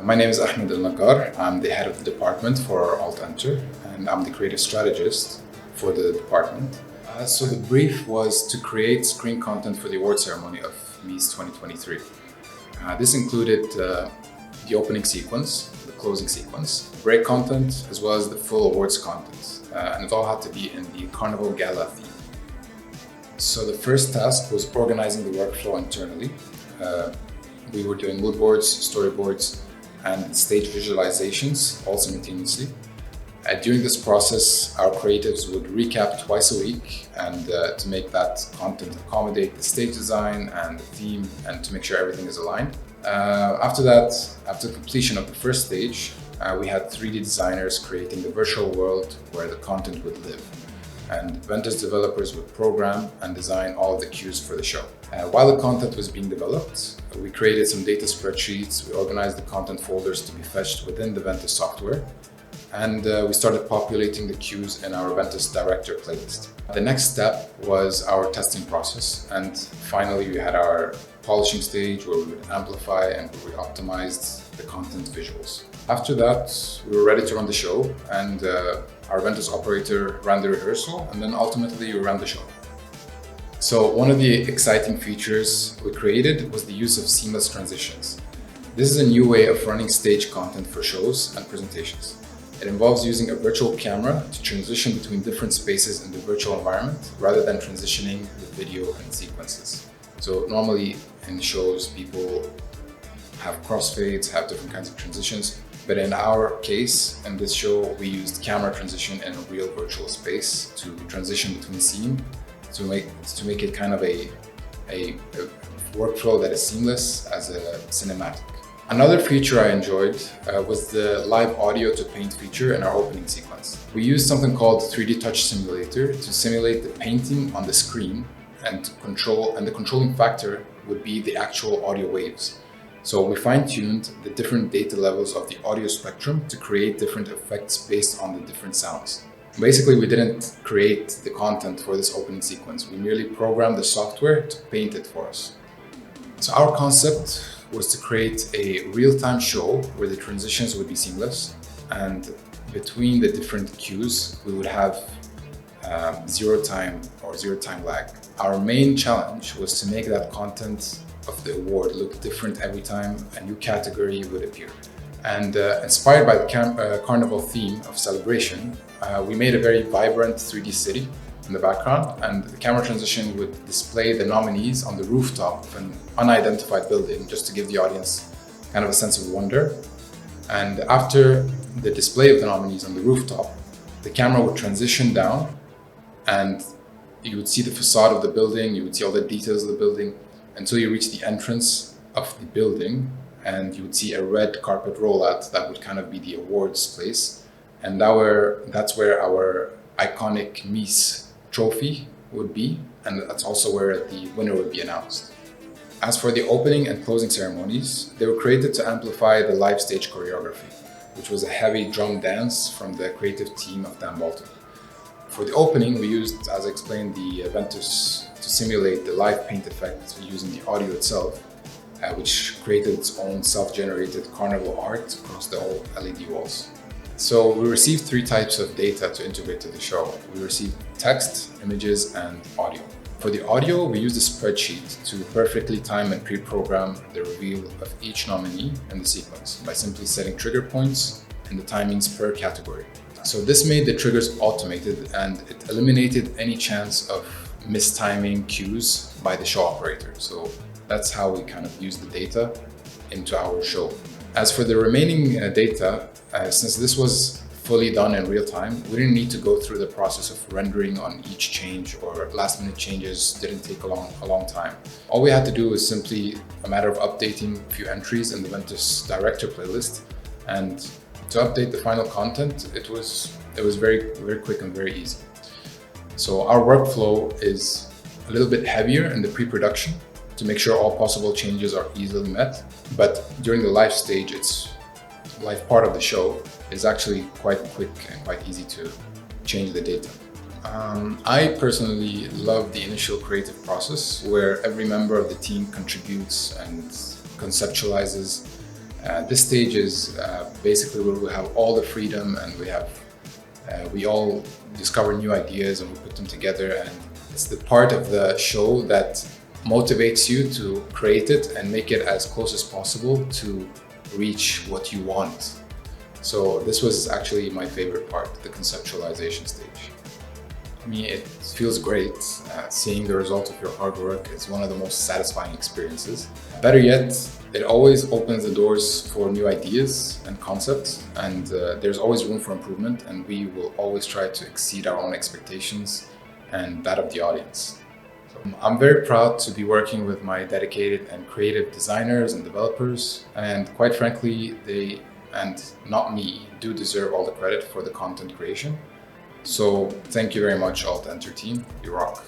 My name is Ahmed El Naggar. I'm the head of the department for Alt Enter, and I'm the creative strategist for the department. So the brief was to create screen content for the award ceremony of MEES 2023. This included the opening sequence, the closing sequence, break content, as well as the full awards content. And it all had to be in the Carnival Gala theme. So the first task was organizing the workflow internally. We were doing mood boards, storyboards, and stage visualizations all simultaneously. During this process, our creatives would recap twice a week and to make that content accommodate the stage design and the theme and to make sure everything is aligned. After that, after completion of the first stage, we had 3D designers creating the virtual world where the content would live. And Ventus developers would program and design all of the cues for the show. While the content was being developed, we created some data spreadsheets, we organized the content folders to be fetched within the Ventus software, and we started populating the cues in our Ventus Director playlist. The next step was our testing process, and finally we had our polishing stage where we would amplify and we optimized the content visuals. After that, we were ready to run the show, and our Ventus operator ran the rehearsal, and then ultimately we ran the show. So one of the exciting features we created was the use of seamless transitions. This is a new way of running stage content for shows and presentations. It involves using a virtual camera to transition between different spaces in the virtual environment rather than transitioning the video and sequences. So normally in shows, people have crossfades, have different kinds of transitions. But in our case, in this show, we used camera transition in a real virtual space to transition between scene to make it kind of a workflow that is seamless as a cinematic. Another feature I enjoyed was the live audio to paint feature in our opening sequence. We used something called 3D Touch Simulator to simulate the painting on the screen and the controlling factor would be the actual audio waves. So we fine-tuned the different data levels of the audio spectrum to create different effects based on the different sounds. Basically, we didn't create the content for this opening sequence. We merely programmed the software to paint it for us. So our concept was to create a real-time show where the transitions would be seamless, and between the different cues, we would have zero time lag. Our main challenge was to make that content of the award look different every time a new category would appear. And inspired by the Carnival theme of celebration, we made a very vibrant 3D city in the background, and the camera transition would display the nominees on the rooftop of an unidentified building just to give the audience kind of a sense of wonder. And after the display of the nominees on the rooftop, the camera would transition down and you would see the facade of the building, you would see all the details of the building until you reach the entrance of the building, and you would see a red carpet rollout that would kind of be the awards place. And that's where our iconic MEES trophy would be, and that's also where the winner would be announced. As for the opening and closing ceremonies, they were created to amplify the live stage choreography, which was a heavy drum dance from the creative team of Dan Bolton. For the opening, we used, as I explained, the Ventus to simulate the live paint effect using the audio itself, which created its own self-generated carnival art across the whole LED walls. So we received 3 types of data to integrate to the show. We received text, images, and audio. For the audio, we used a spreadsheet to perfectly time and pre-program the reveal of each nominee in the sequence by simply setting trigger points and the timings per category. So this made the triggers automated, and it eliminated any chance of mistiming cues by the show operator. So that's how we kind of used the data into our show. As for the remaining data, since this was fully done in real time, we didn't need to go through the process of rendering on each change, or last minute changes didn't take a long time. All we had to do was simply a matter of updating a few entries in the Ventus Director playlist, and to update the final content, it was very quick and very easy. So our workflow is a little bit heavier in the pre-production to make sure all possible changes are easily met. But during the live stage, live part of the show is actually quite quick and quite easy to change the data. I personally love the initial creative process where every member of the team contributes and conceptualizes This stage is basically where we have all the freedom and we all discover new ideas and we put them together, and it's the part of the show that motivates you to create it and make it as close as possible to reach what you want. So this was actually my favorite part, the conceptualization stage. I mean, it feels great. Seeing the result of your hard work is one of the most satisfying experiences. Better yet, it always opens the doors for new ideas and concepts, and there's always room for improvement, and we will always try to exceed our own expectations and that of the audience. So I'm very proud to be working with my dedicated and creative designers and developers, and quite frankly, they, and not me, do deserve all the credit for the content creation. So thank you very much, Alt Enter team. You rock.